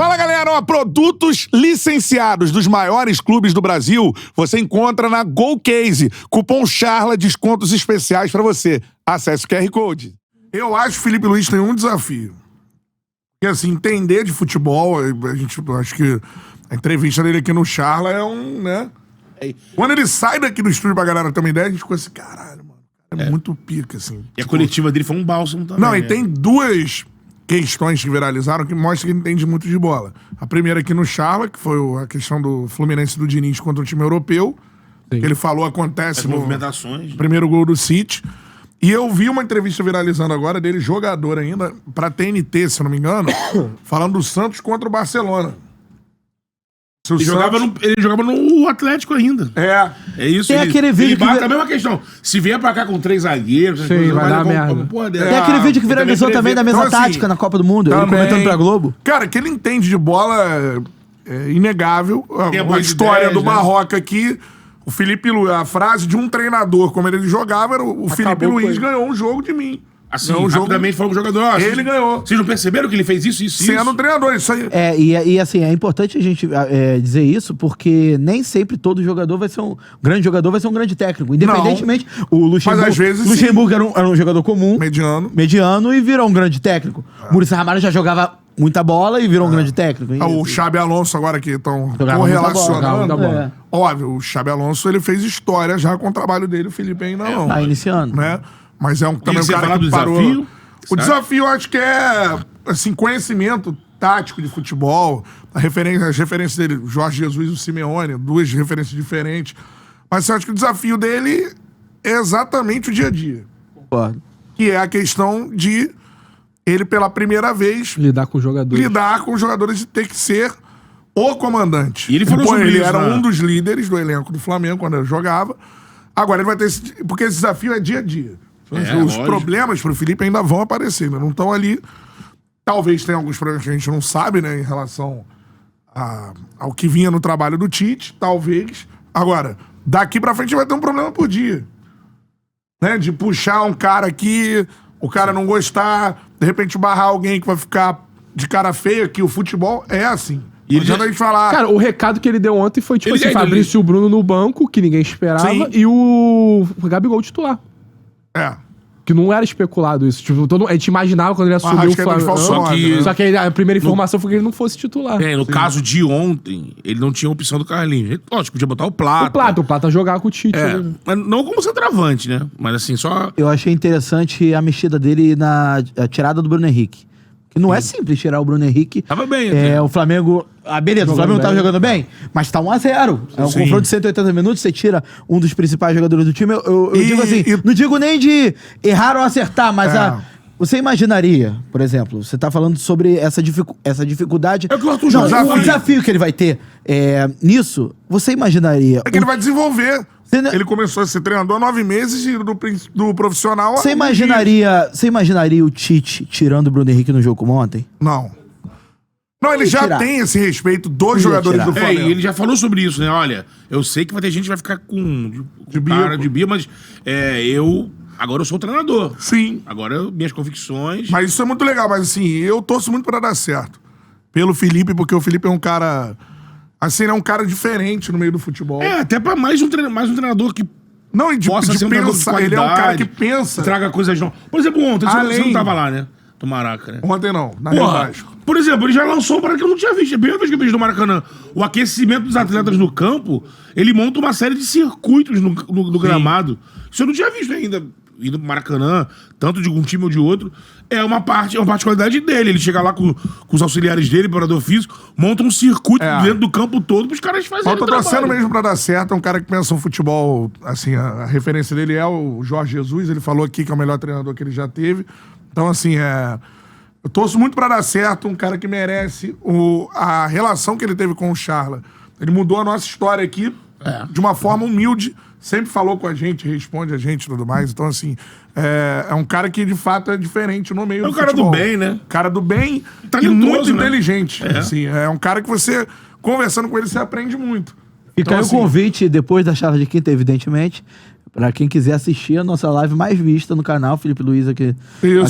Fala, galera! Ó, produtos licenciados dos maiores clubes do Brasil você encontra na GoCase. Cupom CHARLA, descontos especiais pra você. Acesse o QR Code. Eu acho que o Felipe Luiz tem um desafio. Que, assim, entender de futebol, acho que a entrevista dele aqui no Charla é um, né? Quando ele sai daqui do estúdio pra galera ter uma ideia, a gente ficou assim, caralho, mano. É muito pica, assim. E a coletiva dele foi um bálsamo também. Não, e tem duas questões que viralizaram que mostram que ele entende muito de bola. A primeira aqui no Charla, que foi a questão do Fluminense do Diniz contra o time europeu. Que ele falou acontece As movimentações. no primeiro gol do City. E eu vi uma entrevista viralizando agora dele, jogador ainda, pra TNT, se eu não me engano, falando do Santos contra o Barcelona. Ele jogava no Atlético ainda. É isso. Tem aquele vídeo que... a mesma questão. Se vier pra cá com 3 zagueiros... Sim, vai dar merda. Tem aquele vídeo que viralizou também da mesma tática na Copa do Mundo. Ele comentando pra Globo. Cara, que ele entende de bola é inegável. A história ideias, do Barroca aqui... O Felipe Luiz, a frase de um treinador, como ele jogava, era o Felipe Luiz ganhou um jogo de mim. Assim, rapidamente falou pro jogador. Ele ganhou. Vocês não perceberam que ele fez isso? Sendo treinador, isso aí. E assim, é importante a gente dizer isso, porque nem sempre todo jogador vai ser um grande jogador, vai ser um grande técnico. Independentemente, o Luxemburgo, Mas às vezes, Luxemburgo era um jogador comum, mediano e virou um grande técnico. Muricy Ramalho já jogava muita bola e virou um grande técnico. O Xabi Alonso agora que estão correlacionando. Óbvio, o Xabi Alonso ele fez história já com o trabalho dele, o Felipe ainda não. Tá iniciando. Né? Mas também um cara que parou. Desafio? O desafio, eu acho que é assim, conhecimento tático de futebol. As referências dele, Jorge Jesus e o Simeone, duas referências diferentes. Mas eu acho que o desafio dele é exatamente o dia a dia. Concordo. Que é a questão de ele, pela primeira vez... Lidar com os jogadores e ter que ser o comandante. E ele falou sobre ele isso, era né? um dos líderes do elenco do Flamengo quando ele jogava. Agora ele vai ter porque esse desafio é dia a dia. Os problemas pro Felipe ainda vão aparecer, ainda não estão ali. Talvez tenha alguns problemas que a gente não sabe, né, em relação ao que vinha no trabalho do Tite, talvez. Agora, daqui pra frente vai ter um problema por dia. Né, de puxar um cara aqui, o cara não gostar, de repente barrar alguém que vai ficar de cara feia, que o futebol é assim. E não adianta a gente falar... Cara, o recado que ele deu ontem foi tipo assim, Fabrício e o Bruno no banco, que ninguém esperava, e o Gabigol titular. Que não era especulado isso. Tipo, a gente imaginava quando ele assumiu o Flamengo. Só que a primeira informação foi que ele não fosse titular. No caso de ontem, ele não tinha a opção do Carlinhos. Lógico, podia botar o Plata jogar com o Tite. Mas não como centroavante, né? Mas assim, só... Eu achei interessante a mexida dele na tirada do Bruno Henrique. Que não é simples tirar o Bruno Henrique. Tava bem, né? O Flamengo... beleza, o Flamengo tava jogando bem, mas tá 1-0. É um confronto de 180 minutos, você tira um dos principais jogadores do time. Eu digo assim, não digo nem de errar ou acertar, mas você imaginaria, por exemplo, você tá falando sobre essa dificuldade... o desafio que ele vai ter nisso, você imaginaria... É que ele vai desenvolver. Ele começou a ser treinador há 9 meses e do profissional... Você imaginaria o Tite tirando o Bruno Henrique no jogo como ontem? Não, ele já tem esse respeito dos jogadores do Flamengo. E ele já falou sobre isso, né? Olha, eu sei que vai ter gente que vai ficar com cara de bia, mas agora eu sou o treinador. Sim. Agora minhas convicções... Mas isso é muito legal, mas assim, eu torço muito pra dar certo. Pelo Felipe, porque o Felipe é um cara... Assim, ele é um cara diferente no meio do futebol. Até pra mais um treinador que possa ser um treinador de qualidade. Ele é um cara que pensa. Traga coisas novas. Por exemplo, ontem, você não tava lá, né? Do Maraca, né? Ontem não, na realidade. Por exemplo, ele já lançou uma parada que eu não tinha visto. É a primeira vez que eu vejo no Maracanã. O aquecimento dos atletas no campo, ele monta uma série de circuitos no gramado. Isso eu não tinha visto ainda. Indo pro Maracanã, tanto de um time ou de outro, é uma particularidade dele. Ele chega lá com os auxiliares dele, preparador físico, monta um circuito dentro do campo todo pros caras fazerem o trabalho. Tô torcendo mesmo pra dar certo. É um cara que pensa no futebol, assim, a referência dele é o Jorge Jesus. Ele falou aqui que é o melhor treinador que ele já teve. Então, assim, eu torço muito pra dar certo. Um cara que merece a relação que ele teve com o Charla. Ele mudou a nossa história aqui de uma forma humilde. Sempre falou com a gente, responde a gente e tudo mais. Então, assim, é um cara que, de fato, é diferente no meio do futebol. É um cara do bem, né? Cara do bem e muito inteligente. Assim, é um cara que você, conversando com ele, você aprende muito. Fica então, aí o convite, depois da charla de quinta, evidentemente, Pra quem quiser assistir a nossa live mais vista no canal, Felipe Luiz aqui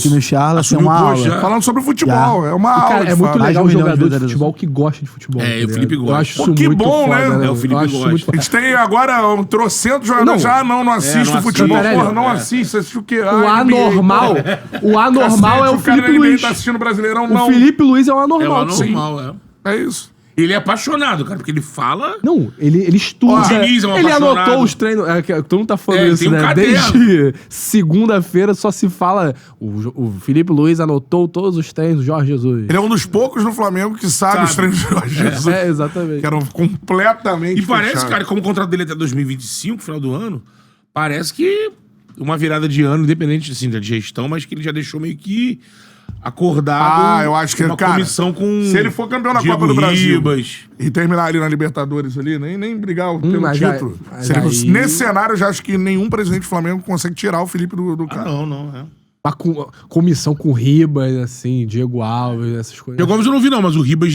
no Charla, tem uma aula. Falando sobre futebol, é uma aula. Cara, é muito legal um jogador de futebol que gosta de futebol. O Felipe gosta. Eu acho isso muito foda, né? O Felipe gosta. A gente tem agora trocentos jogadores já não assiste o futebol. Porra, não assiste, assiste o quê? O anormal é o Felipe Luiz. Tá assistindo Brasileirão, não. O Felipe Luiz é o anormal. É o anormal, é isso. Ele é apaixonado, cara, porque ele fala... Não, ele estuda. Ele anotou os treinos... Todo mundo tá falando isso, né? Desde segunda-feira só se fala... O Felipe Luiz anotou todos os treinos do Jorge Jesus. Ele é um dos poucos no Flamengo que sabe os treinos do Jorge Jesus. Exatamente. Que eram completamente E parece, cara, como o contrato dele é até 2025, final do ano, parece que uma virada de ano, independente assim, da gestão, mas que ele já deixou meio que... acordado. Eu acho que uma comissão com. Se ele for campeão da Copa do Brasil e terminar ali na Libertadores ali, nem brigar pelo título. Nesse cenário, eu já acho que nenhum presidente do Flamengo consegue tirar o Felipe do cara. Não. Uma comissão com Ribas, assim, Diego Alves, essas coisas. Diego Alves eu não vi, não, mas o Ribas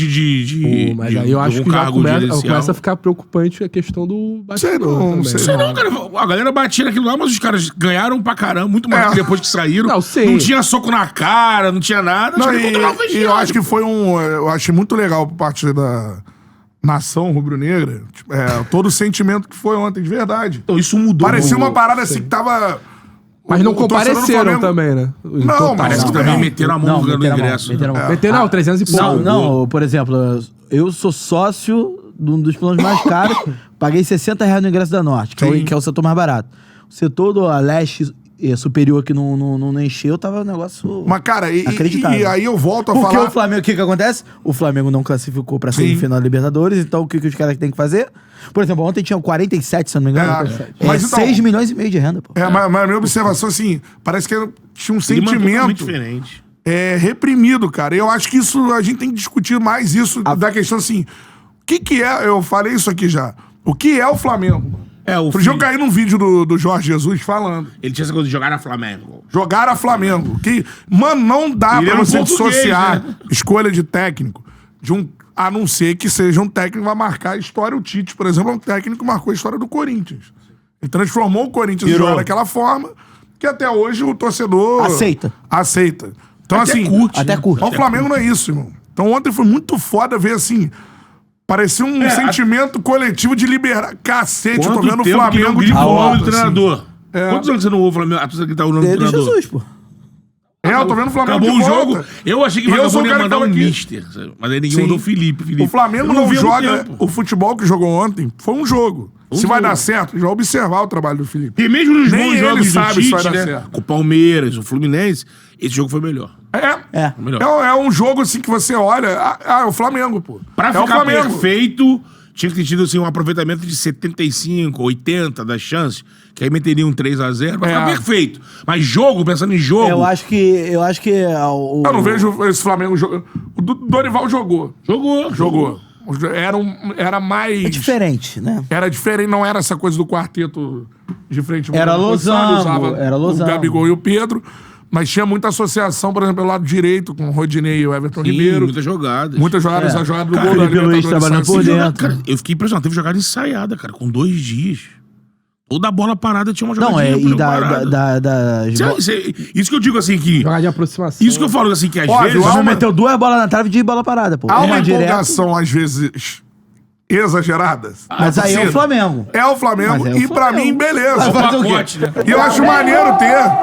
mas aí eu acho que já começa a ficar preocupante a questão do bastidor. Não sei não, cara. A galera batia naquilo lá, mas os caras ganharam pra caramba, muito mais que depois que saíram. Não tinha soco na cara, não tinha nada. E eu acho que foi eu achei muito legal por parte da nação rubro-negra, todo o sentimento que foi ontem, de verdade. Então isso mudou. Parecia uma parada assim que tava... Mas não compareceram também, né? Não, parece que também meteram a mão no ingresso. Meteram 300 e pouco. Não, por exemplo, eu sou sócio de um dos planos mais caros, paguei R$60 no ingresso da Norte, que é o setor mais barato. O setor do leste superior que não encheu, tava um negócio. Mas, cara, e aí eu volto a falar. Porque o Flamengo, o que acontece? O Flamengo não classificou pra semifinal da Libertadores, então o que os caras têm que fazer? Por exemplo, ontem tinham 47, se eu não me engano. Mas então, 6 milhões e meio de renda, pô. Mas a minha observação, assim, parece que tinha um sentimento muito diferente. Reprimido, cara. Eu acho que isso, a gente tem que discutir mais isso, da questão assim, o que é, eu falei isso aqui já, o que é o Flamengo? Por exemplo, eu caí num vídeo do Jorge Jesus falando. Ele tinha essa coisa de jogar a Flamengo. Jogar a Flamengo. Que, mano, não dá pra você dissociar escolha de técnico a não ser que seja um técnico que vai marcar a história. O Tite, por exemplo, é um técnico que marcou a história do Corinthians. Ele transformou o Corinthians em jogar daquela forma que até hoje o torcedor... Aceita. Então, até assim... curte. Até curte. O Flamengo não é isso, irmão. Então, ontem foi muito foda ver, assim... Parecia um sentimento coletivo de liberar. Cacete, eu tô vendo o Flamengo de volta do treinador. Quantos anos você não ouve o Flamengo? A torcida que tá o nome do treinador? Jesus, pô. Eu tô vendo o Flamengo acabou de o volta. jogo. Eu achei que o Flamengo ia mandar um mister. Mas aí ninguém mandou o Felipe. O Flamengo não joga... O futebol que jogou ontem foi um jogo. Se vai dar certo, já observar o trabalho do Felipe. E mesmo nos bons jogos do Tite, né? Com o Palmeiras, o Fluminense, esse jogo foi melhor. É um jogo assim que você olha... é o Flamengo, pô. Pra ficar perfeito... Tinha que ter tido assim, um aproveitamento de 75, 80 das chances, que aí meteria um 3-0 pra ficar perfeito. Mas jogo, pensando em jogo... Eu acho que eu não vejo esse Flamengo jogando. O Dorival jogou. Jogou. Era mais... É diferente, né? Era diferente, não era essa coisa do quarteto de frente. Era losango. O Gabigol e o Pedro. Mas tinha muita associação, por exemplo, pelo lado direito, com o Rodinei e o Everton Ribeiro. Muitas jogadas. A jogada do gol da Libertadores trabalhando por dentro. Cara, eu fiquei impressionado. Teve jogada ensaiada, cara, com 2 dias. Toda a bola parada tinha uma jogadinha. Isso que eu digo assim que... Jogar de aproximação. Isso que eu falo assim que às vezes... Você meteu 2 bolas na trave de bola parada, pô. Há uma empolgação, às vezes... exageradas. Mas aí é o Flamengo. É o Flamengo e pra mim, beleza. Pacote, né? E eu acho maneiro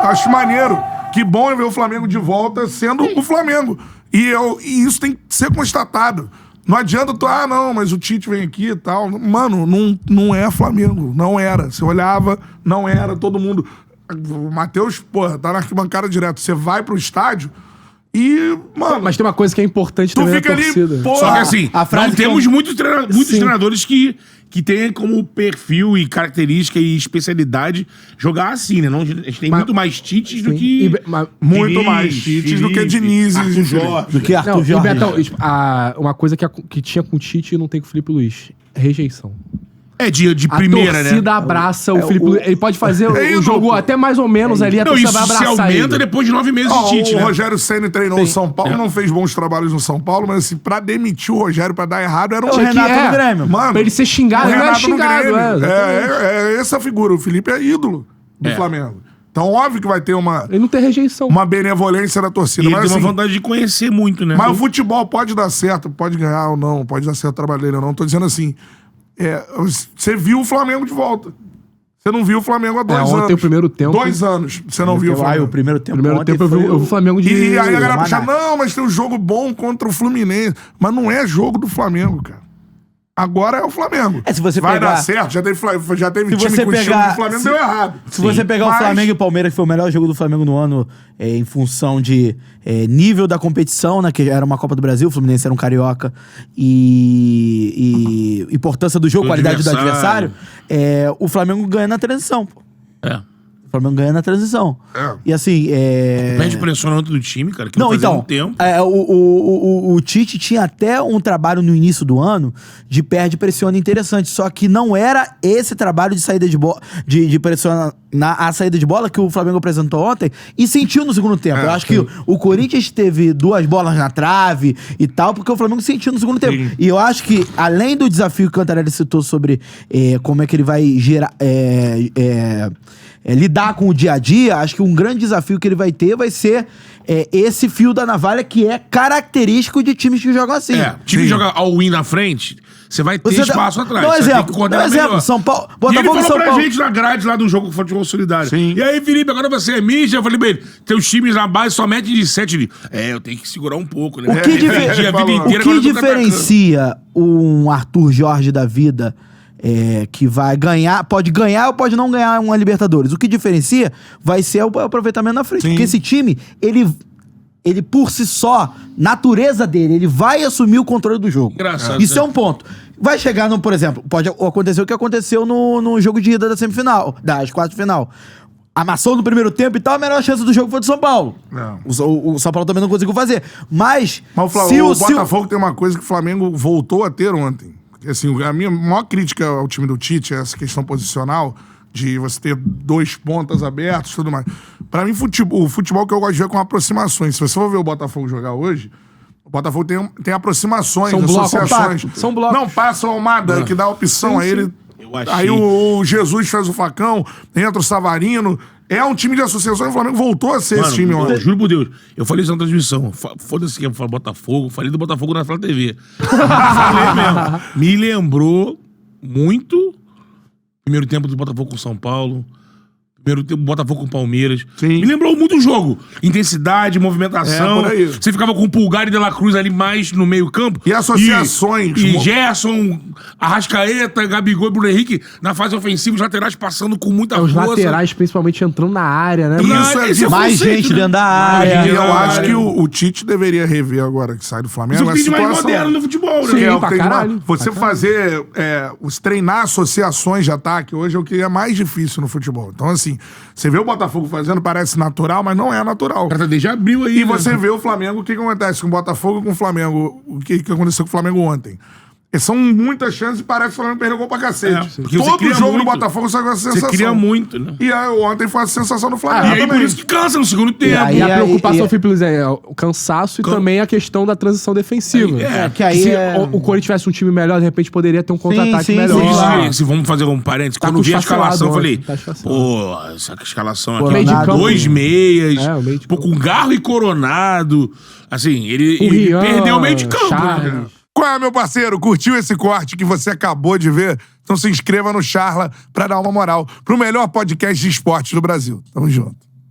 acho maneiro. Que bom é ver o Flamengo de volta sendo o Flamengo. E isso tem que ser constatado. Não adianta não, mas o Tite vem aqui e tal. Mano, não é Flamengo. Não era. Você olhava, não era. Todo mundo... O Matheus, porra, tá na arquibancada direto. Você vai pro estádio e, mano... Mas tem uma coisa que é importante também na torcida. Ali, porra, só que assim, não temos muitos treinadores que tem como perfil e característica e especialidade jogar assim, né? Não, a gente tem muito mais Tites do que... Muito mais Tites do que Diniz e Jorge. Do que Arthur Jorge. Betão, uma coisa que tinha com o Tite e não tem com o Felipe Luiz. Rejeição. De primeira, né? A torcida abraça o Felipe Luiz. Ele pode fazer o jogo até mais ou menos ali, a torcida vai abraçar ele. Isso se aumenta depois de 9 meses de Tite, né? O Rogério Ceni treinou o São Paulo, não fez bons trabalhos no São Paulo, mas assim, pra demitir o Rogério, pra dar errado, era o Renato no Grêmio. Mano, pra ele ser xingado, ele não é xingado. É essa figura, o Felipe é ídolo. do Flamengo. Então, óbvio que vai ter Ele não tem rejeição. Uma benevolência da torcida. Ele tem uma vontade de conhecer muito, né? Mas o futebol pode dar certo, pode ganhar ou não, pode dar certo o trabalho dele ou não. Tô dizendo assim, você viu o Flamengo de volta. Você não viu o Flamengo há 2 anos. Ontem o primeiro tempo. 2 anos você não viu o Flamengo. O primeiro tempo eu vi o Flamengo de... E aí a galera puxa, não, mas tem um jogo bom contra o Fluminense. Mas não é jogo do Flamengo, cara. Agora é o Flamengo. Se você vai pegar... dar certo, já teve time com estilo do Flamengo, deu errado. Se você pegar o Flamengo e o Palmeiras, que foi o melhor jogo do Flamengo no ano, em função de nível da competição, né, que era uma Copa do Brasil, o Fluminense era um carioca, e importância do jogo, qualidade do adversário, o Flamengo ganha na transição, pô. O Flamengo ganha na transição. E assim, perde pressionamento do time, cara, que não então, um tempo. O Tite tinha até um trabalho no início do ano de perde pressiona interessante, só que não era esse trabalho de saída de bola, de pressionar a saída de bola que o Flamengo apresentou ontem e sentiu no segundo tempo. Eu acho que o Corinthians teve 2 bolas na trave e tal, porque o Flamengo sentiu no segundo tempo. Sim. E eu acho que, além do desafio que o Cantarelli citou sobre como é que ele vai gerar... lidar com o dia a dia, acho que um grande desafio que ele vai ter vai ser esse fio da navalha que é característico de times que jogam assim. Time que joga all-in na frente, você vai ter espaço atrás. Dá um exemplo, São Paulo... E ele falou pra gente na grade lá do jogo com o Futebol Solidário. Sim. E aí, Felipe, agora você é mídia. Eu falei, bem, teus times na base só metem de 7. Eu tenho que segurar um pouco, né? O que diferencia um Arthur Jorge da vida... que vai ganhar, pode ganhar ou pode não ganhar uma Libertadores. O que diferencia vai ser o aproveitamento na frente. Sim. Porque esse time, ele por si só, natureza dele, ele vai assumir o controle do jogo. Isso é um ponto. Vai chegar no, por exemplo, pode acontecer o que aconteceu no jogo de ida da semifinal, das quartas de final. Amassou no primeiro tempo e tal, a melhor chance do jogo foi do São Paulo. O São Paulo também não conseguiu fazer. Mas o Botafogo tem uma coisa que o Flamengo voltou a ter ontem. Assim, a minha maior crítica ao time do Tite é essa questão posicional, de você ter 2 pontas abertos e tudo mais. Pra mim, o futebol que eu gosto de ver é com aproximações. Se você for ver o Botafogo jogar hoje, o Botafogo tem aproximações, associações. São blocos. Não passa o Almada, que dá opção a ele. Aí o Jesus faz o facão, entra o Savarino. É um time de associação e o Flamengo voltou a ser esse time ontem. Juro por Deus. Eu falei isso na transmissão. Foda-se que eu falo Botafogo. Falei do Botafogo na Flá TV. Falei mesmo. Me lembrou muito primeiro tempo do Botafogo com São Paulo. Primeiro tempo do Botafogo com Palmeiras. Sim. Me lembrou muito o jogo. Intensidade, movimentação. Você ficava com o Pulgar e De La Cruz ali mais no meio campo. E associações. E Gerson, Arrascaeta, Gabigol e Bruno Henrique na fase ofensiva, os laterais passando com muita força. Os laterais principalmente entrando na área, né? Isso mais gente dentro da área. E eu acho que o Tite deveria rever agora que sai do Flamengo. Isso é o mais moderno no futebol, né? Sim, pra caralho. Você fazer... treinar associações de ataque hoje é o que é mais difícil no futebol. Então, assim, você vê o Botafogo fazendo, parece natural, mas não é natural. O cara já abriu aí. E você vê o Flamengo, o que acontece com o Botafogo e com o Flamengo, o que aconteceu com o Flamengo ontem. São muitas chances e parece que o Flamengo perdeu gol pra cacete. Todo jogo do Botafogo sai com essa sensação. Você cria muito, né? E aí, ontem foi a sensação do Flamengo. E aí por isso que cansa no segundo tempo. E a preocupação, Felipe Luiz, é o cansaço e também a questão da transição defensiva. Se o Corinthians tivesse um time melhor, de repente poderia ter um contra-ataque melhor. Se vamos fazer um parênteses, quando eu vi a escalação, eu falei, pô, essa escalação aqui, 2 meias, com Garro e Coronado. Assim, ele perdeu o meio de campo, né? Qual é, meu parceiro? Curtiu esse corte que você acabou de ver? Então se inscreva no Charla pra dar uma moral pro melhor podcast de esportes do Brasil. Tamo junto.